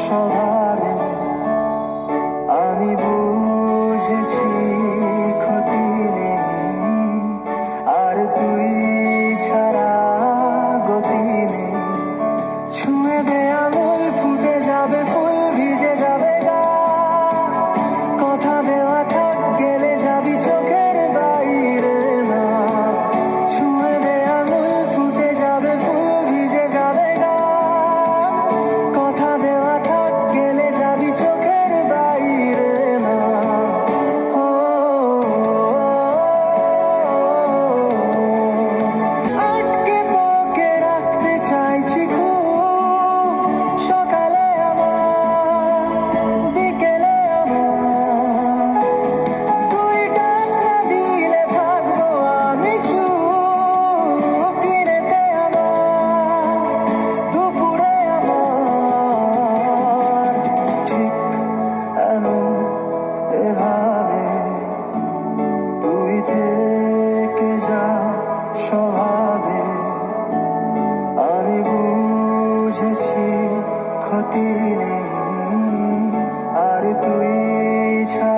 স্বভাবে আমি বুঝেছি ক্ষতি নেই, আর তুই ছাড়া গতি নেই। ছুঁয়ে দে আঙুল, ফুটে যাবে ফুল, ভিজে যাবে গা। কথা দেওয়া থাক, গেলে যাবি চোখের বাইরে না। ছুঁয়ে দে আঙুল, ফুটে যাবে ফুল, ভিজে যাবে গা। কথা দেওয়া থাক, গেলে যাবি চোখের বাইরে না। ও আটকে তোকে রাখতে চাইছি খুব, সকালে আমার, বিকেলে আমার। তুই ডাক না দিলে থাকবো আমি চুপ, দিনেতে আমার, দুপুরে আমার। ঠিক এমন এভাবে তুই থেকে যা স্বভাবে আমি বুঝেছি ক্ষতি নেই, আর তুই ছাড়া